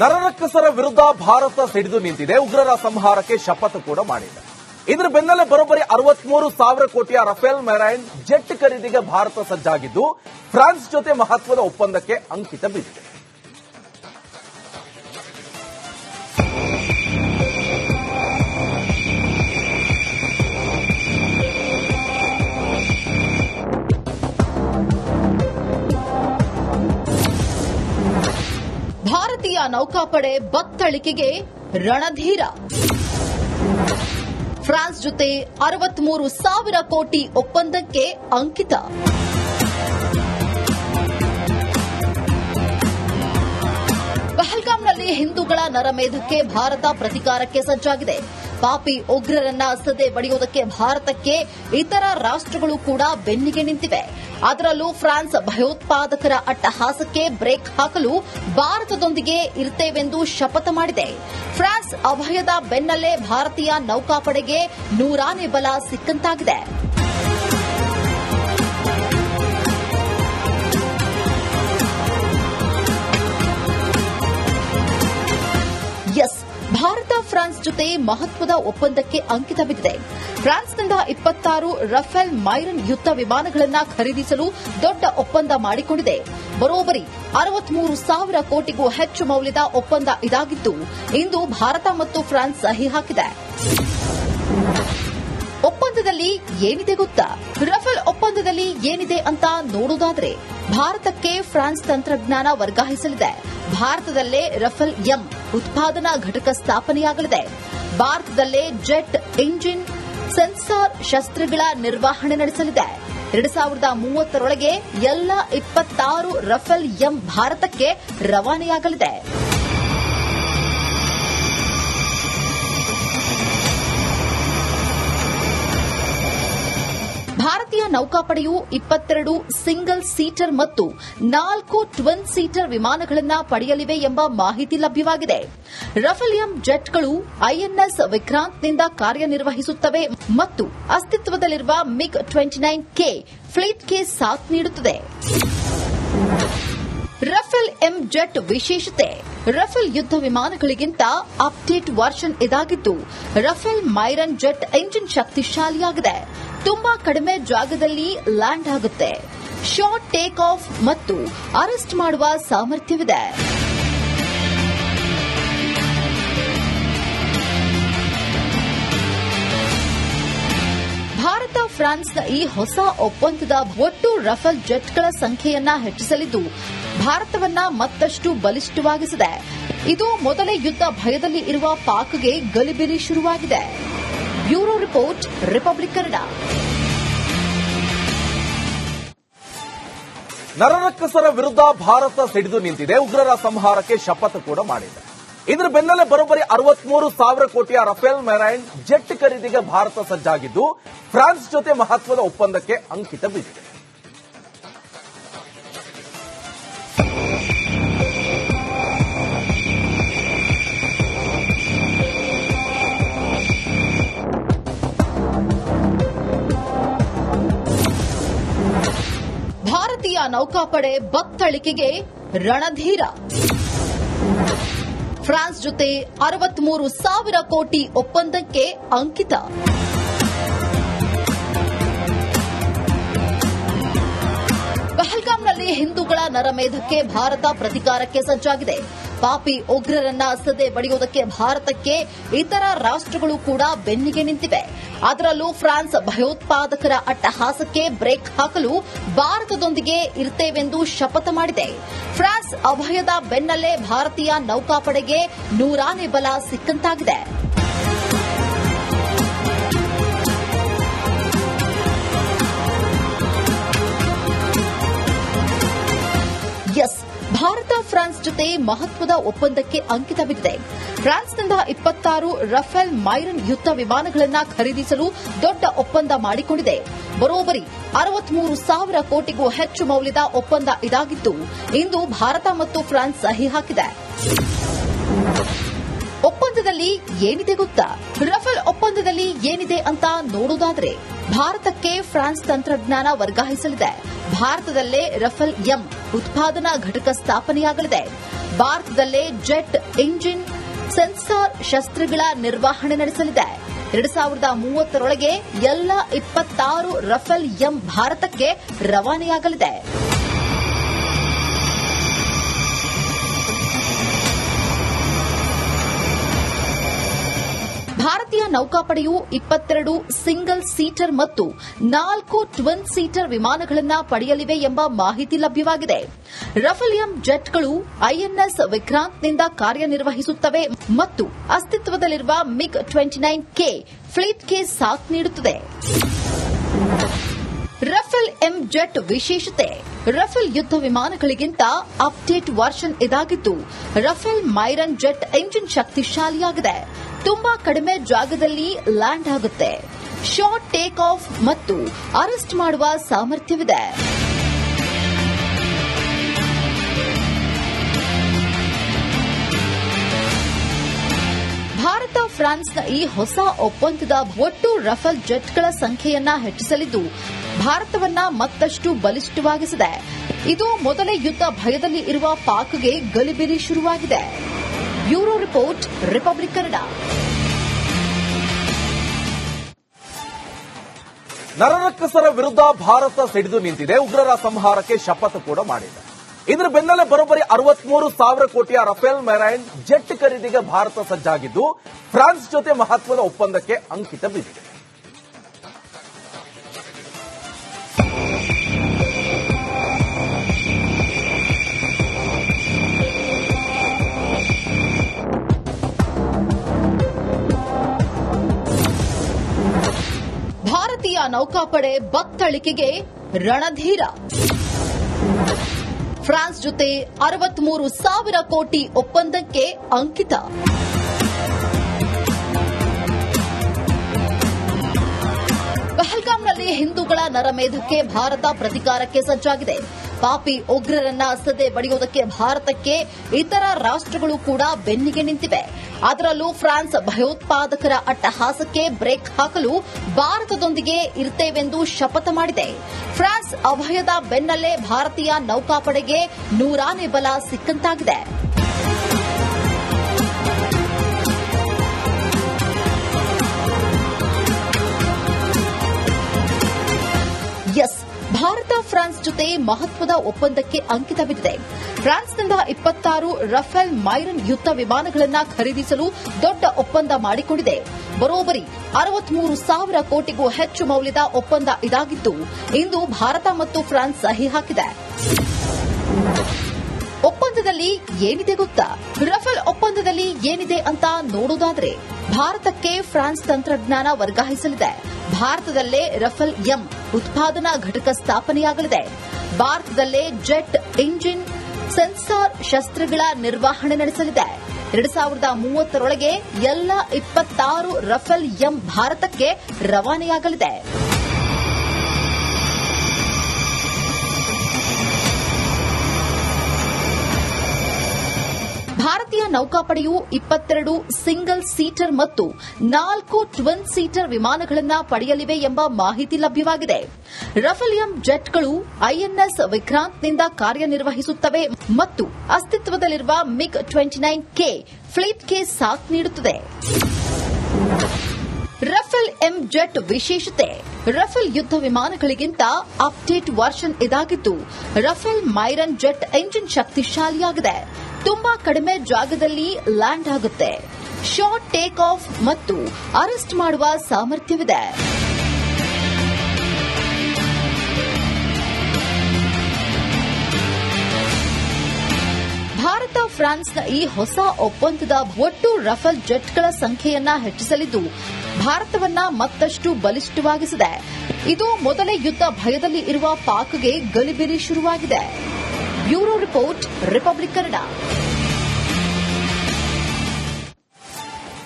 ನರರಕ್ಕಸರ ವಿರುದ್ಧ ಭಾರತ ಸಿಡಿದು ನಿಂತಿದೆ. ಉಗ್ರರ ಸಂಹಾರಕ್ಕೆ ಶಪಥ ಕೂಡ ಮಾಡಿದೆ. ಇದರ ಬೆನ್ನಲ್ಲೇ ಬರೋಬ್ಬರಿ 63,000 ಕೋಟಿಯ ರಫೇಲ್ ಮೆರೈನ್ ಜೆಟ್ ಖರೀದಿಗೆ ಭಾರತ ಸಜ್ಜಾಗಿದ್ದು ಫ್ರಾನ್ಸ್ ಜೊತೆ ಮಹತ್ವದ ಒಪ್ಪಂದಕ್ಕೆ ಅಂಕಿತ ಬಿದ್ದಿದೆ. ಭಾರತೀಯ ನೌಕಾಪಡೆ ಬತ್ತಳಿಕೆಗೆ ರಣಧೀರ. ಫ್ರಾನ್ಸ್ ಜೊತೆ 63,000 ಕೋಟಿ ಒಪ್ಪಂದಕ್ಕೆ ಅಂಕಿತ. ಪಹಲ್ಗಾಮ್ನಲ್ಲಿ ಹಿಂದೂಗಳ ನರಮೇಧಕ್ಕೆ ಭಾರತ ಪ್ರತಿಕಾರಕ್ಕೆ ಸಜ್ಜಾಗಿದೆ. ಪಾಪಿ ಉಗ್ರರನ್ನ ಸದೆ ಬಡಿಯೋದಕ್ಕೆ ಭಾರತಕ್ಕೆ ಇತರ ರಾಷ್ಟ್ರಗಳು ಕೂಡ ಬೆನ್ನಿಗೆ ನಿಂತಿವೆ. ಅದರಲ್ಲೂ ಫ್ರಾನ್ಸ್ ಭಯೋತ್ಪಾದಕರ ಅಟ್ಟಹಾಸಕ್ಕೆ ಬ್ರೇಕ್ ಹಾಕಲು ಭಾರತದೊಂದಿಗೆ ಇರ್ತೇವೆಂದು ಶಪಥ ಮಾಡಿದೆ. ಫ್ರಾನ್ಸ್ ಅಭಯದ ಬೆನ್ನಲ್ಲೇ ಭಾರತೀಯ ನೌಕಾಪಡೆಗೆ ನೂರಾನೇ ಬಲ ಸಿಕ್ಕಂತಾಗಿದೆ. ಎಸ್, ಭಾರತ ಫ್ರಾನ್ಸ್ ಜೊತೆ ಮಹತ್ವದ ಒಪ್ಪಂದಕ್ಕೆ ಅಂಕಿತ ಬಿದ್ದಿದೆ. ಫ್ರಾನ್ಸ್ನಿಂದ 26 ರಫೇಲ್ ಮೈರನ್ ಯುದ್ಧ ವಿಮಾನಗಳನ್ನು ಖರೀದಿಸಲು ದೊಡ್ಡ ಒಪ್ಪಂದ ಮಾಡಿಕೊಂಡಿದೆ. ಬರೋಬ್ಬರಿ 63,000 ಕೋಟಿಗೂ ಹೆಚ್ಚು ಮೌಲ್ಯದ ಒಪ್ಪಂದ ಇದಾಗಿದ್ದು ಇಂದು ಭಾರತ ಮತ್ತು ಫ್ರಾನ್ಸ್ ಸಹಿ ಹಾಕಿದೆ. ಒಪ್ಪಂದದಲ್ಲಿ ಏನಿದೆ ಗೊತ್ತಾ? ರಫೇಲ್ ಒಪ್ಪಂದದಲ್ಲಿ ಏನಿದೆ ಅಂತ ನೋಡುವುದಾದ್ರೆ ಭಾರತಕ್ಕೆ ಫ್ರಾನ್ಸ್ ತಂತ್ರಜ್ಞಾನ ವರ್ಗಾಯಿಸಲಿದೆ. ಭಾರತದಲ್ಲೇ ರಫೇಲ್ ಎಂ ಉತ್ಪಾದನಾ ಘಟಕ ಸ್ಥಾಪನೆಯಾಗಲಿದೆ. ಭಾರತದಲ್ಲೇ ಜೆಟ್ ಇಂಜಿನ್ ಸೆನ್ಸಾರ್ ಶಸ್ತ್ರಗಳ ನಿರ್ವಹಣೆ ನಡೆಸಲಿದೆ. 2030ರೊಳಗೆ ಎಲ್ಲ 26 ರಫೇಲ್ ಎಂ ಭಾರತಕ್ಕೆ ರವಾನೆಯಾಗಲಿದೆ. ಭಾರತೀಯ ನೌಕಾಪಡೆಯು 22 ಸಿಂಗಲ್ ಸೀಟರ್ ಮತ್ತು 4 ಟ್ವಿನ್ ಸೀಟರ್ ವಿಮಾನಗಳನ್ನು ಪಡೆಯಲಿವೆ ಎಂಬ ಮಾಹಿತಿ ಲಭ್ಯವಾಗಿದೆ. ರಫೇಲ್ ಎಂ ಜೆಟ್ಗಳು ಐಎನ್ಎಸ್ ವಿಕ್ರಾಂತ್ನಿಂದ ಕಾರ್ಯನಿರ್ವಹಿಸುತ್ತವೆ ಮತ್ತು ಅಸ್ತಿತ್ವದಲ್ಲಿರುವ ಮಿಗ್ 29K ಫ್ಲೀಟ್ಗೆ ಸಾಥ್ ನೀಡುತ್ತದೆ. ರಫೇಲ್ ಎಂ ಜೆಟ್ ವಿಶೇಷತೆ: ರಫೇಲ್ ಯುದ್ಧ ವಿಮಾನಗಳಿಗಿಂತ ಅಪ್ಡೇಟ್ ವರ್ಷನ್ ಇದಾಗಿದ್ದು ರಫೇಲ್ ಮೈರನ್ ಜೆಟ್ ಇಂಜಿನ್ ಶಕ್ತಿಶಾಲಿಯಾಗಿದೆ. ತುಂಬಾ ಕಡಿಮೆ ಜಾಗದಲ್ಲಿ ಲ್ಯಾಂಡ್ ಆಗುತ್ತೆ. ಶಾರ್ಟ್ ಟೇಕ್ ಆಫ್ ಮತ್ತು ಅರೆಸ್ಟ್ ಮಾಡುವ ಸಾಮರ್ಥ್ಯವಿದೆ. ಭಾರತ ಫ್ರಾನ್ಸ್ನ ಈ ಹೊಸ ಒಪ್ಪಂದದ ಒಟ್ಟು ರಫೇಲ್ ಜೆಟ್ಗಳ ಸಂಖ್ಯೆಯನ್ನ ಹೆಚ್ಚಿಸಲಿದ್ದು ಭಾರತವನ್ನ ಮತ್ತಷ್ಟು ಬಲಿಷ್ಠವಾಗಿಸಿದೆ. ಇದು ಮೊದಲೇ ಯುದ್ಧ ಭಯದಲ್ಲಿ ಇರುವ ಪಾಕ್ಗೆ ಗಲಿಬಿಲಿ ಶುರುವಾಗಿದೆ. Bureau report, republic Kannada. ನರರಕ್ಕಸರ ವಿರುದ್ಧ ಭಾರತ ಸಿಡಿದು ನಿಂತಿದೆ. ಉಗ್ರರ ಸಂಹಾರಕ್ಕೆ ಶಪಥ ಕೂಡ ಮಾಡಿದೆ. ಇದರ ಬೆನ್ನಲ್ಲೇ ಬರೋಬ್ಬರಿ 63,000 ಕೋಟಿಯ ರಫೇಲ್ ಮೆರೈನ್ ಜೆಟ್ ಖರೀದಿಗೆ ಭಾರತ ಸಜ್ಜಾಗಿದ್ದು ಫ್ರಾನ್ಸ್ ಜೊತೆ ಮಹತ್ವದ ಒಪ್ಪಂದಕ್ಕೆ ಅಂಕಿತ ಬಿದ್ದಿದೆ. ಭಾರತೀಯ ನೌಕಾಪಡೆ ಬತ್ತಳಿಕೆಗೆ ರಣಧೀರ. ಫ್ರಾನ್ಸ್ ಜೊತೆ 63,000 ಕೋಟಿ ಒಪ್ಪಂದಕ್ಕೆ ಅಂಕಿತ. ಪಹಲ್ಗಾಮ್ನಲ್ಲಿ ಹಿಂದೂಗಳ ನರಮೇಧಕ್ಕೆ ಭಾರತ ಪ್ರತಿಕಾರಕ್ಕೆ ಸಜ್ಜಾಗಿದೆ. ಪಾಪಿ ಉಗ್ರರನ್ನ ಸದೆ ಬಡಿಯೋದಕ್ಕೆ ಭಾರತಕ್ಕೆ ಇತರ ರಾಷ್ಟ್ರಗಳು ಕೂಡ ಬೆನ್ನಿಗೆ ನಿಂತಿವೆ. ಅದರಲ್ಲೂ ಫ್ರಾನ್ಸ್ ಭಯೋತ್ಪಾದಕರ ಅಟ್ಟಹಾಸಕ್ಕೆ ಬ್ರೇಕ್ ಹಾಕಲು ಭಾರತದೊಂದಿಗೆ ಇರ್ತೇವೆಂದು ಶಪಥ ಮಾಡಿದೆ. ಫ್ರಾನ್ಸ್ ಅಭಯದ ಬೆನ್ನಲ್ಲೇ ಭಾರತೀಯ ನೌಕಾಪಡೆಗೆ ನೂರಾನೇ ಬಲ ಸಿಕ್ಕಂತಾಗಿದೆ. ಎಸ್, ಭಾರತ ಫ್ರಾನ್ಸ್ ಜೊತೆ ಮಹತ್ವದ ಒಪ್ಪಂದಕ್ಕೆ ಅಂಕಿತ ಬಿದ್ದಿದೆ. ಫ್ರಾನ್ಸ್ನಿಂದ 26 ರಫೇಲ್ ಮೈರನ್ ಯುದ್ಧ ವಿಮಾನಗಳನ್ನು ಖರೀದಿಸಲು ದೊಡ್ಡ ಒಪ್ಪಂದ ಮಾಡಿಕೊಂಡಿದೆ. ಬರೋಬ್ಬರಿ 63,000 ಕೋಟಿಗೂ ಹೆಚ್ಚು ಮೌಲ್ಯದ ಒಪ್ಪಂದ ಇದಾಗಿದ್ದು ಇಂದು ಭಾರತ ಮತ್ತು ಫ್ರಾನ್ಸ್ ಸಹಿ ಹಾಕಿದೆ. ಒಪ್ಪಂದದಲ್ಲಿ ಏನಿದೆ ಗೊತ್ತಾ? ರಫೇಲ್ ಒಪ್ಪಂದದಲ್ಲಿ ಏನಿದೆ ಅಂತ ನೋಡುವುದಾದ್ರೆ, ಭಾರತಕ್ಕೆ ಫ್ರಾನ್ಸ್ ತಂತ್ರಜ್ಞಾನ ವರ್ಗಾಯಿಸಲಿದೆ. ಭಾರತದಲ್ಲೇ ರಫೇಲ್ ಎಂ ಉತ್ಪಾದನಾ ಘಟಕ ಸ್ಥಾಪನೆಯಾಗಲಿದೆ. ಭಾರತದಲ್ಲೇ ಜೆಟ್ ಇಂಜಿನ್ ಸೆನ್ಸಾರ್ ಶಸ್ತ್ರಗಳ ನಿರ್ವಹಣೆ ನಡೆಸಲಿದೆ. 2030ರೊಳಗೆ ಎಲ್ಲ 26 ರಫೇಲ್ ಎಂ ಭಾರತಕ್ಕೆ ರವಾನೆಯಾಗಲಿದೆ. ಭಾರತೀಯ ನೌಕಾಪಡೆಯು 22 ಸಿಂಗಲ್ ಸೀಟರ್ ಮತ್ತು 4 ಟ್ವಿನ್ ಸೀಟರ್ ವಿಮಾನಗಳನ್ನು ಪಡೆಯಲಿವೆ ಎಂಬ ಮಾಹಿತಿ ಲಭ್ಯವಾಗಿದೆ. ರಫೇಲ್ ಎಂ ಜೆಟ್ಗಳು ಐಎನ್ಎಸ್ ವಿಕ್ರಾಂತ್ನಿಂದ ಕಾರ್ಯನಿರ್ವಹಿಸುತ್ತವೆ ಮತ್ತು ಅಸ್ತಿತ್ವದಲ್ಲಿರುವ ಮಿಗ್ 29K ಫ್ಲೀಟ್ಗೆ ಸಾಥ್ ನೀಡುತ್ತದೆ. ರಫೇಲ್ ಎಂ ಜೆಟ್ ವಿಶೇಷತೆ: ರಫೇಲ್ ಯುದ್ಧ ವಿಮಾನಗಳಿಗಿಂತ ಅಪ್ಡೇಟ್ ವರ್ಷನ್ ಇದಾಗಿದ್ದು, ರಫೇಲ್ ಮೈರನ್ ಜೆಟ್ ಇಂಜಿನ್ ಶಕ್ತಿಶಾಲಿಯಾಗಿದೆ. ತುಂಬಾ ಕಡಿಮೆ ಜಾಗದಲ್ಲಿ ಲ್ಯಾಂಡ್ ಆಗುತ್ತೆ. ಶಾರ್ಟ್ ಟೇಕ್ ಆಫ್ ಮತ್ತು ಅರೆಸ್ಟ್ ಮಾಡುವ ಸಾಮರ್ಥ್ಯವಿದೆ. ಭಾರತ ಫ್ರಾನ್ಸ್ನ ಈ ಹೊಸ ಒಪ್ಪಂದದ ಒಟ್ಟು ರಫೇಲ್ ಜೆಟ್ಗಳ ಸಂಖ್ಯೆಯನ್ನ ಹೆಚ್ಚಿಸಲಿದ್ದು, ಭಾರತವನ್ನ ಮತ್ತಷ್ಟು ಬಲಿಷ್ಠವಾಗಿಸಿದೆ. ಇದು ಮೊದಲೇ ಯುದ್ಧ ಭಯದಲ್ಲಿ ಇರುವ ಪಾಕ್ಗೆ ಗಲಿಬಿಲಿ ಶುರುವಾಗಿದೆ. Bureau report, republic Kannada. ನರರಕ್ಕಸರ ವಿರುದ್ಧ ಭಾರತ ಸಿಡಿದು ನಿಂತಿದೆ. ಉಗ್ರರ ಸಂಹಾರಕ್ಕೆ ಶಪಥ ಕೂಡ ಮಾಡಿದೆ. ಇದರ ಬೆನ್ನಲ್ಲೇ ಬರೋಬ್ಬರಿ 63,000 ಕೋಟಿಯ ರಫೇಲ್ ಮೆರೈನ್ ಜೆಟ್ ಖರೀದಿಗೆ ಭಾರತ ಸಜ್ಜಾಗಿದ್ದು, ಫ್ರಾನ್ಸ್ ಜೊತೆ ಮಹತ್ವದ ಒಪ್ಪಂದಕ್ಕೆ ಅಂಕಿತ ಬಿದ್ದಿದೆ. ಭಾರತೀಯ ನೌಕಾಪಡೆ ಬತ್ತಳಿಕೆಗೆ ರಣಧೀರ. ಫ್ರಾನ್ಸ್ ಜೊತೆ 63,000 ಕೋಟಿ ಒಪ್ಪಂದಕ್ಕೆ ಅಂಕಿತ. ಪಹಲ್ಗಾಮ್ನಲ್ಲಿ ಹಿಂದೂಗಳ ನರಮೇಧಕ್ಕೆ ಭಾರತ ಪ್ರತಿಕಾರಕ್ಕೆ ಸಜ್ಜಾಗಿದೆ. ಪಾಪಿ ಉಗ್ರರನ್ನ ಸದೆ ಬಡಿಯುವುದಕ್ಕೆ ಭಾರತಕ್ಕೆ ಇತರ ರಾಷ್ಟ್ರಗಳು ಕೂಡ ಬೆನ್ನಿಗೆ ನಿಂತಿವೆ. ಅದರಲ್ಲೂ ಫ್ರಾನ್ಸ್ ಭಯೋತ್ಪಾದಕರ ಅಟ್ಟಹಾಸಕ್ಕೆ ಬ್ರೇಕ್ ಹಾಕಲು ಭಾರತದೊಂದಿಗೆ ಇರ್ತೇವೆಂದು ಶಪಥ ಮಾಡಿದೆ. ಫ್ರಾನ್ಸ್ ಅಭಯದ ಬೆನ್ನಲ್ಲೇ ಭಾರತೀಯ ನೌಕಾಪಡೆಗೆ 100ನೇ ಬಲ ಸಿಕ್ಕಂತಾಗಿದೆ. ಎಸ್, ಭಾರತ ಫ್ರಾನ್ಸ್ ಜೊತೆ ಮಹತ್ವದ ಒಪ್ಪಂದಕ್ಕೆ ಅಂಕಿತ ಬಿದ್ದಿದೆ. ಫ್ರಾನ್ಸ್ನಿಂದ 26 ರಫೇಲ್ ಮೈರನ್ ಯುದ್ಧ ವಿಮಾನಗಳನ್ನು ಖರೀದಿಸಲು ದೊಡ್ಡ ಒಪ್ಪಂದ ಮಾಡಿಕೊಂಡಿದೆ. ಬರೋಬ್ಬರಿ 63,000 ಕೋಟಿಗೂ ಹೆಚ್ಚು ಮೌಲ್ಯದ ಒಪ್ಪಂದ ಇದಾಗಿದ್ದು, ಇಂದು ಭಾರತ ಮತ್ತು ಫ್ರಾನ್ಸ್ ಸಹಿ ಹಾಕಿದೆ. ಒಪ್ಪಂದದಲ್ಲಿ ಏನಿದೆ ಗೊತ್ತಾ? ರಫೇಲ್ ಒಪ್ಪಂದದಲ್ಲಿ ಏನಿದೆ ಅಂತ ನೋಡುವುದಾದ್ರೆ, ಭಾರತಕ್ಕೆ ಫ್ರಾನ್ಸ್ ತಂತ್ರಜ್ಞಾನ ವರ್ಗಾಯಿಸಲಿದೆ. ಭಾರತದಲ್ಲೇ ರಫೇಲ್ ಎಂ ಉತ್ಪಾದನಾ ಘಟಕ ಸ್ಥಾಪನೆಯಾಗಲಿದೆ. ಭಾರತದಲ್ಲೇ ಜೆಟ್ ಇಂಜಿನ್ ಸೆನ್ಸಾರ್ ಶಸ್ತ್ರಗಳ ನಿರ್ವಹಣೆ ನಡೆಸಲಿದೆ. 2030ರೊಳಗೆ ಎಲ್ಲ 26 ರಫೇಲ್ ಎಂ ಭಾರತಕ್ಕೆ ರವಾನೆಯಾಗಲಿದೆ. ಭಾರತೀಯ ನೌಕಾಪಡೆಯು 22 ಸಿಂಗಲ್ ಸೀಟರ್ ಮತ್ತು 4 ಟ್ವಿನ್ ಸೀಟರ್ ವಿಮಾನಗಳನ್ನು ಪಡೆಯಲಿವೆ ಎಂಬ ಮಾಹಿತಿ ಲಭ್ಯವಾಗಿದೆ. ರಫೇಲ್ ಎಂ ಜೆಟ್ಗಳು ಐಎನ್ಎಸ್ ವಿಕ್ರಾಂತ್ನಿಂದ ಕಾರ್ಯನಿರ್ವಹಿಸುತ್ತವೆ ಮತ್ತು ಅಸ್ತಿತ್ವದಲ್ಲಿರುವ ಮಿಗ್ 29K ಫ್ಲೀಟ್ಗೆ ಸಾಥ್ ನೀಡುತ್ತದೆ. ರಫೇಲ್ ಎಂ ಜೆಟ್ ವಿಶೇಷತೆ: ರಫೇಲ್ ಯುದ್ಧ ವಿಮಾನಗಳಿಗಿಂತ ಅಪ್ಡೇಟ್ ವರ್ಷನ್ ಇದಾಗಿದ್ದು, ರಫೇಲ್ ಮೈರನ್ ಜೆಟ್ ಇಂಜಿನ್ ಶಕ್ತಿಶಾಲಿಯಾಗಿದೆ. ತುಂಬಾ ಕಡಿಮೆ ಜಾಗದಲ್ಲಿ ಲ್ಯಾಂಡ್ ಆಗುತ್ತೆ. ಶಾರ್ಟ್ ಟೇಕ್ ಆಫ್ ಮತ್ತು ಅರೆಸ್ಟ್ ಮಾಡುವ ಸಾಮರ್ಥ್ಯವಿದೆ. ಭಾರತ ಫ್ರಾನ್ಸ್ನ ಈ ಹೊಸ ಒಪ್ಪಂದದ ಒಟ್ಟು ರಫೇಲ್ ಜೆಟ್ಗಳ ಸಂಖ್ಯೆಯನ್ನ ಹೆಚ್ಚಿಸಲಿದ್ದು, ಭಾರತವನ್ನ ಮತ್ತಷ್ಟು ಬಲಿಷ್ಠವಾಗಿಸಿದೆ. ಇದು ಮೊದಲೇ ಯುದ್ಧ ಭಯದಲ್ಲಿ ಇರುವ ಪಾಕ್ಗೆ ಗಲಿಬಿಲಿ ಶುರುವಾಗಿದೆ. Bureau report, republic Kannada.